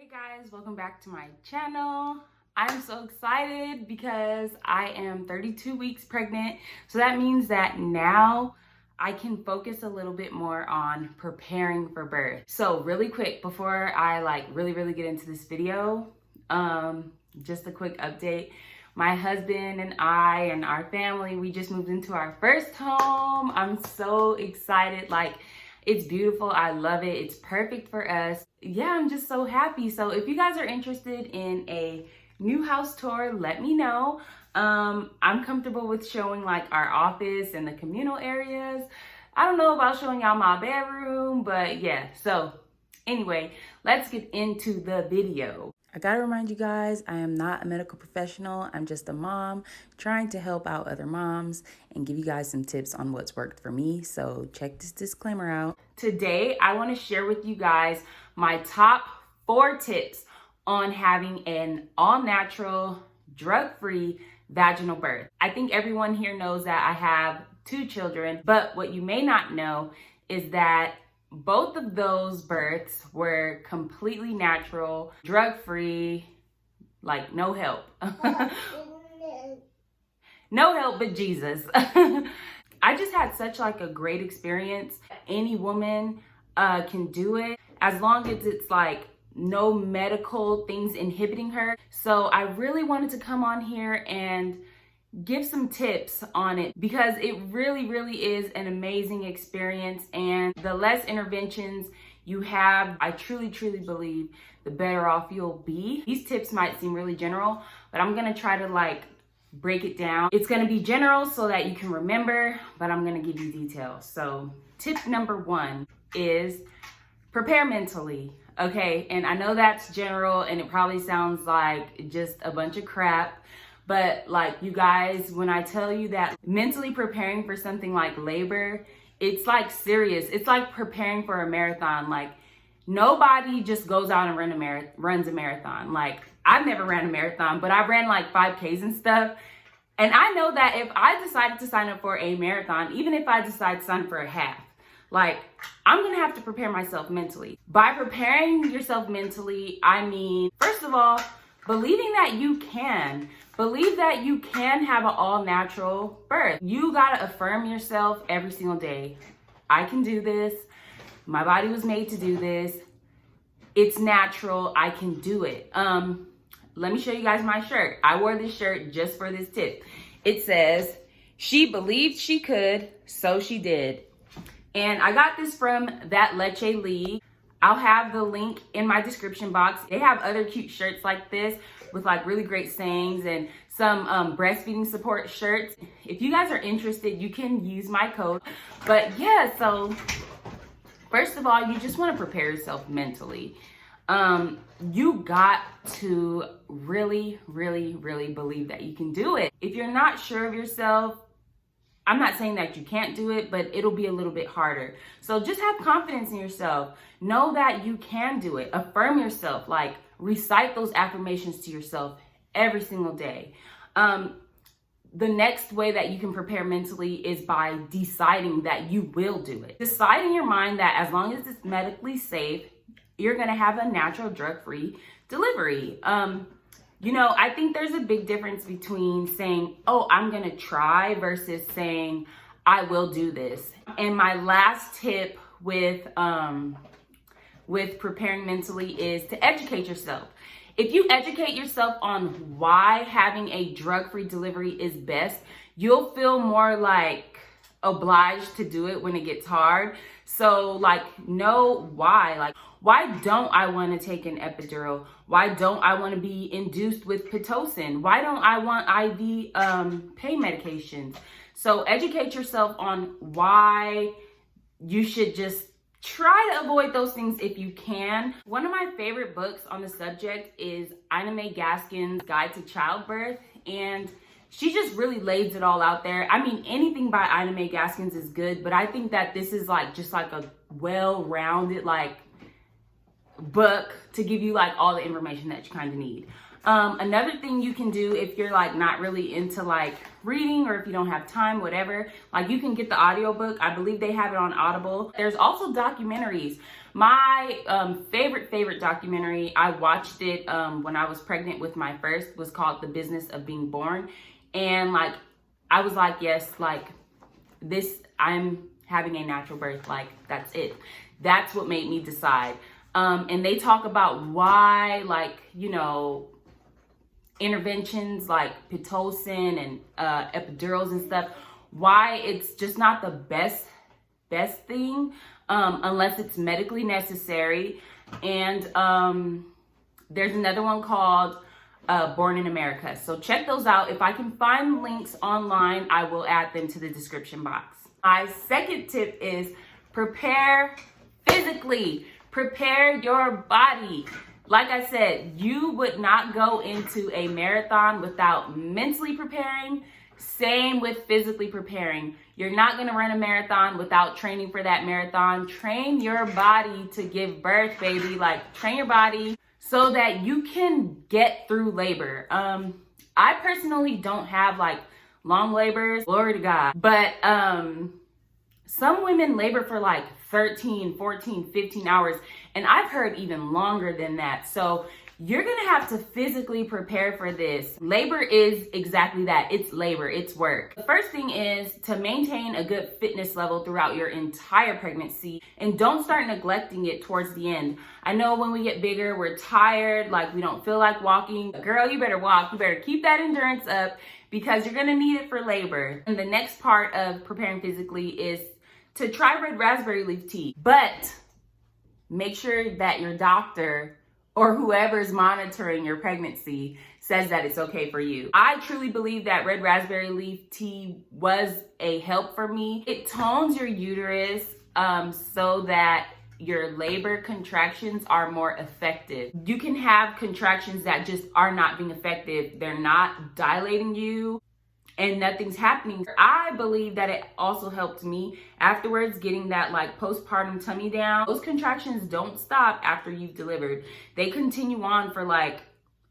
Hey guys, welcome back to my channel. I'm so excited because I am 32 weeks pregnant. So that means that now I can focus a little bit more on preparing for birth. So really quick, before I really get into this video, just a quick update. My husband and I and our family, we just moved into our first home. I'm so excited. It's beautiful. I love it. It's perfect for us. Yeah, I'm just so happy. So if you guys are interested in a new house tour, let me know. I'm comfortable with showing our office and the communal areas. I don't know about showing y'all my bedroom, but yeah. So anyway, let's get into the video. I gotta remind you guys, I am not a medical professional. I'm just a mom trying to help out other moms and give you guys some tips on what's worked for me. So check this disclaimer out. Today, I wanna share with you guys my top 4 tips on having an all-natural, drug-free vaginal birth. I think everyone here knows that I have 2 children, but what you may not know is that both of those births were completely natural, drug-free, no help. No help but Jesus. I just had such a great experience. Any woman can do it as long as it's no medical things inhibiting her. So I really wanted to come on here and give some tips on it because it really is an amazing experience, and the less interventions you have, I truly believe the better off you'll be. These tips might seem really general, but I'm gonna try to break it down. It's gonna be general so that you can remember, but I'm gonna give you details. So tip number 1 is prepare mentally. Okay, and I know that's general and it probably sounds like just a bunch of crap, but you guys, when I tell you that mentally preparing for something like labor, it's serious. It's like preparing for a marathon. Nobody just goes out and runs a marathon. I've never ran a marathon, but I've ran 5Ks and stuff. And I know that if I decided to sign up for a marathon, even if I decide to sign up for a half, I'm gonna have to prepare myself mentally. By preparing yourself mentally, I mean, first of all, believing that you can. Believe that you can have an all-natural birth. You gotta affirm yourself every single day. I can do this. My body was made to do this. It's natural. I can do it. Let me show you guys my shirt. I wore this shirt just for this tip. It says, "She believed she could, so she did." And I got this from That Leche League. I'll have the link in my description box. They have other cute shirts like this with really great sayings and some breastfeeding support shirts. If you guys are interested, you can use my code. But yeah, so first of all, you just want to prepare yourself mentally. You got to really believe that you can do it. If you're not sure of yourself, I'm not saying that you can't do it, but it'll be a little bit harder. So just have confidence in yourself. Know that you can do it. Affirm yourself. Recite those affirmations to yourself every single day. The next way that you can prepare mentally is by deciding that you will do it. Decide in your mind that as long as it's medically safe, you're gonna have a natural drug-free delivery. I think there's a big difference between saying, "Oh, I'm gonna try," versus saying, "I will do this." And my last tip with preparing mentally is to educate yourself. If you educate yourself on why having a drug-free delivery is best, you'll feel more obliged to do it when it gets hard. So know why. Why don't I want to take an epidural? Why don't I want to be induced with Pitocin? Why don't I want IV pain medications? So educate yourself on why you should just try to avoid those things if you can. One of my favorite books on the subject is Ina May Gaskin's Guide to Childbirth, and she just really lays it all out there. I mean, anything by Ina May Gaskins is good, but I think that this is just a well-rounded book to give you all the information that you kind of need. Another thing you can do if you're like not really into like reading, or if you don't have time, whatever, like you can get the audiobook. I believe they have it on Audible. There's also documentaries. My favorite documentary, I watched it when I was pregnant with my first, was called The Business of Being Born. And like, I was like, yes, like this, I'm having a natural birth, like that's it. That's what made me decide. And they talk about why, like, you know, interventions like Pitocin and epidurals and stuff, why it's just not the best thing unless it's medically necessary. And there's another one called Born in America. So check those out. If I can find links online, I will add them to the description box. My second tip is prepare physically. Prepare your body. Like I said, you would not go into a marathon without mentally preparing. Same with physically preparing. You're not going to run a marathon without training for that marathon. Train your body to give birth, baby. Like, train your body so that you can get through labor. I personally don't have like long labors, glory to God. But some women labor for like 13, 14, 15 hours. And I've heard even longer than that. So you're gonna have to physically prepare for this. Labor is exactly that. It's labor, it's work. The first thing is to maintain a good fitness level throughout your entire pregnancy, and don't start neglecting it towards the end. I know when we get bigger, we're tired, like we don't feel like walking. Girl, you better walk. You better keep that endurance up because you're gonna need it for labor. And the next part of preparing physically is to try red raspberry leaf tea, but make sure that your doctor or whoever's monitoring your pregnancy says that it's okay for you. I truly believe that red raspberry leaf tea was a help for me. It tones your uterus so that your labor contractions are more effective. You can have contractions that just are not being effective. They're not dilating you and nothing's happening. I believe that it also helped me afterwards getting that like postpartum tummy down. Those contractions don't stop after you've delivered. They continue on for like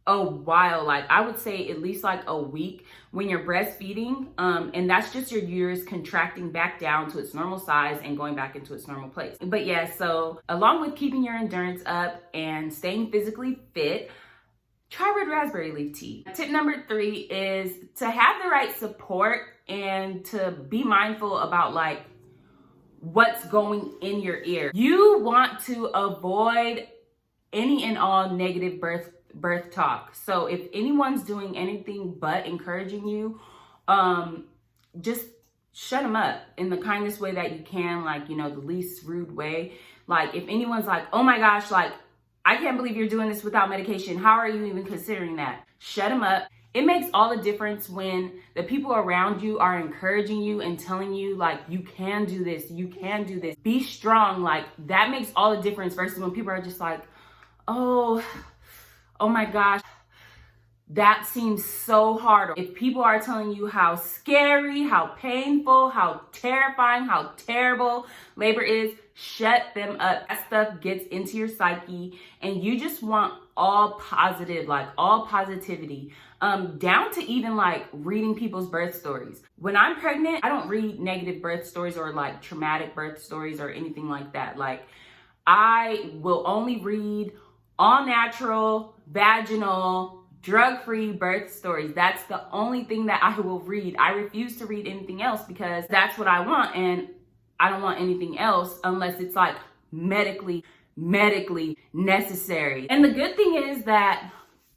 a while, like I would say at least like a week when you're breastfeeding. And that's just your uterus contracting back down to its normal size and going back into its normal place. But yeah, so along with keeping your endurance up and staying physically fit, try red raspberry leaf tea. Tip number 3 is to have the right support and to be mindful about like what's going in your ear. You want to avoid any and all negative birth talk. So if anyone's doing anything but encouraging you, just shut them up in the kindest way that you can, like, you know, the least rude way. Like if anyone's like, oh my gosh, like, I can't believe you're doing this without medication. How are you even considering that? Shut them up. It makes all the difference when the people around you are encouraging you and telling you like, you can do this, you can do this. Be strong. Like that makes all the difference versus when people are just like, oh my gosh, that seems so hard. If people are telling you how scary, how painful, how terrifying, how terrible labor is, shut them up. That stuff gets into your psyche and you just want all positive, like all positivity, down to even like reading people's birth stories. When I'm pregnant, I don't read negative birth stories or like traumatic birth stories or anything like that. Like I will only read all natural, vaginal, drug-free birth stories. That's the only thing that I will read. I refuse to read anything else because that's what I want, and I don't want anything else unless it's like medically necessary. And the good thing is that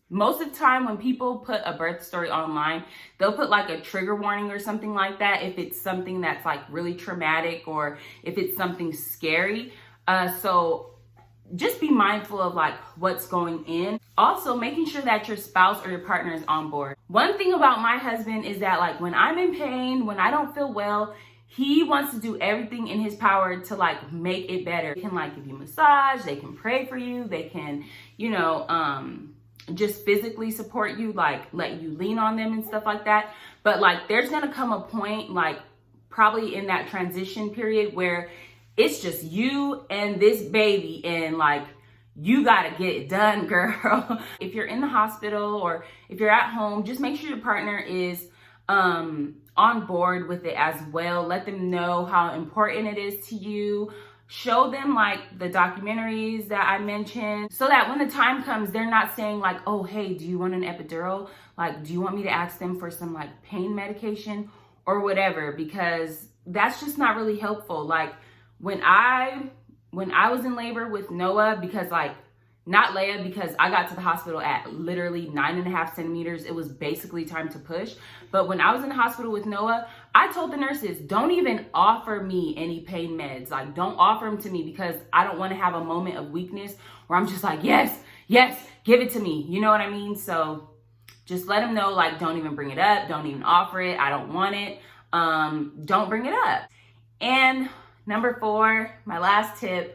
most of the time when people put a birth story online, they'll put like a trigger warning or something like that if it's something that's like really traumatic or if it's something scary. So just be mindful of like what's going in. Also making sure that your spouse or your partner is on board. One thing about my husband is that like when I'm in pain, when I don't feel well, he wants to do everything in his power to like make it better. They can like give you a massage, they can pray for you, they can, you know, just physically support you, like let you lean on them and stuff like that. But like there's gonna come a point like probably in that transition period where it's just you and this baby, and like you gotta get it done, girl. If you're in the hospital or if you're at home, just make sure your partner is on board with it as well. Let them know how important it is to you. Show them like the documentaries that I mentioned, so that when the time comes, they're not saying like, oh, hey, do you want an epidural? Like, do you want me to ask them for some like pain medication or whatever? Because that's just not really helpful. Like when I was in labor with Noah, because like, not Leia, because I got to the hospital at literally 9.5 centimeters. It was basically time to push. But when I was in the hospital with Noah, I told the nurses, don't even offer me any pain meds. Like, don't offer them to me, because I don't want to have a moment of weakness where I'm just like, yes, yes, give it to me. You know what I mean? So just let them know, like, don't even bring it up. Don't even offer it. I don't want it. Don't bring it up. And number 4, my last tip,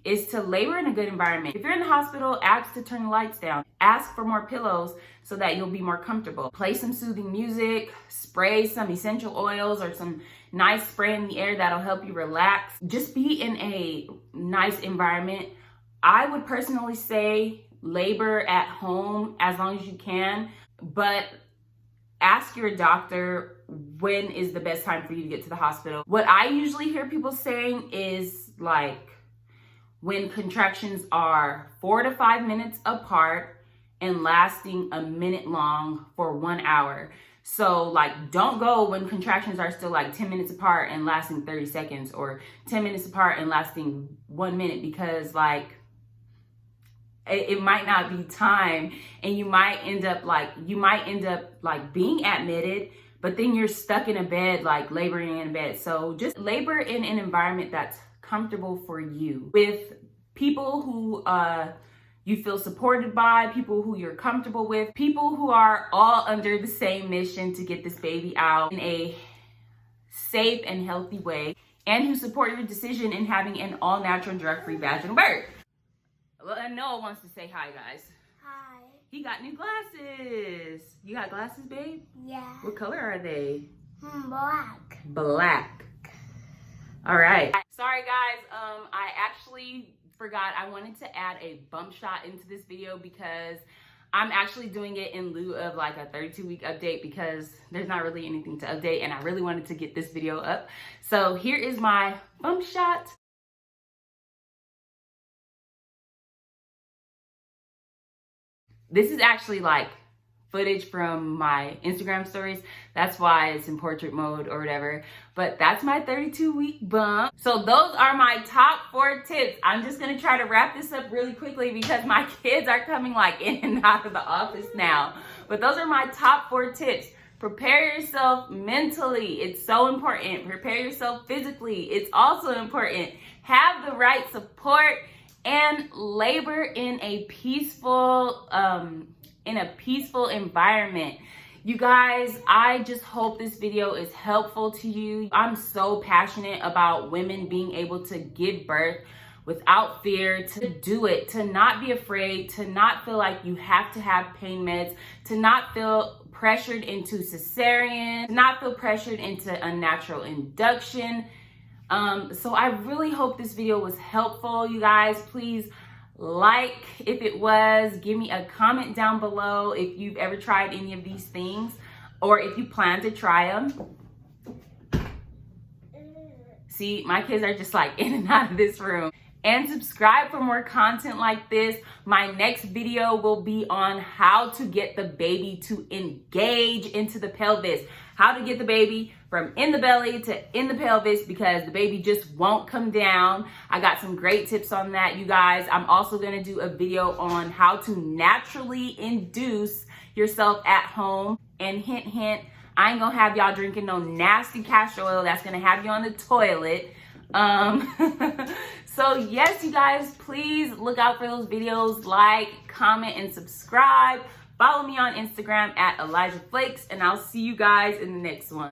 is to labor in a good environment. If you're in the hospital, ask to turn the lights down. Ask for more pillows so that you'll be more comfortable. Play some soothing music, spray some essential oils or some nice spray in the air that'll help you relax. Just be in a nice environment. I would personally say labor at home as long as you can, but ask your doctor when is the best time for you to get to the hospital. What I usually hear people saying is like, when contractions are 4 to 5 minutes apart and lasting a minute long for 1 hour. So like, don't go when contractions are still like 10 minutes apart and lasting 30 seconds, or 10 minutes apart and lasting 1 minute, because like, it might not be time, and you might end up like being admitted, but then you're stuck in a bed, like laboring in a bed. So just labor in an environment that's comfortable for you, with people who you feel supported by, people who you're comfortable with, people who are all under the same mission to get this baby out in a safe and healthy way, and who support your decision in having an all-natural drug-free vaginal birth. Well, and Noah wants to say hi, guys. Hi. He got new glasses. You got glasses, babe? Yeah. What color are they? Black. Black. All right. Sorry, guys. I actually forgot I wanted to add a bump shot into this video, because I'm actually doing it in lieu of like a 32-week update, because there's not really anything to update, and I really wanted to get this video up. So here is my bump shot. This is actually like footage from my Instagram stories. That's why it's in portrait mode or whatever. But that's my 32-week bump. So those are my top 4 tips. I'm just gonna try to wrap this up really quickly, because my kids are coming like in and out of the office now. But those are my top 4 tips. Prepare yourself mentally. It's so important. Prepare yourself physically. It's also important. Have the right support, and labor in a peaceful environment. You guys, I just hope this video is helpful to you. I'm so passionate about women being able to give birth without fear, to do it, to not be afraid, to not feel like you have to have pain meds, to not feel pressured into cesarean, to not feel pressured into unnatural induction. So I really hope this video was helpful. You guys, please like if it was. Give me a comment down below if you've ever tried any of these things, or if you plan to try them. See, my kids are just like in and out of this room. And subscribe for more content like this. My next video will be on how to get the baby to engage into the pelvis. How to get the baby from in the belly to in the pelvis, because the baby just won't come down. I got some great tips on that, you guys. I'm also gonna do a video on how to naturally induce yourself at home. And hint, hint, I ain't gonna have y'all drinking no nasty castor oil that's gonna have you on the toilet. So yes, you guys, please look out for those videos. Like, comment, and subscribe. Follow me on Instagram at Elijah Flakes, and I'll see you guys in the next one.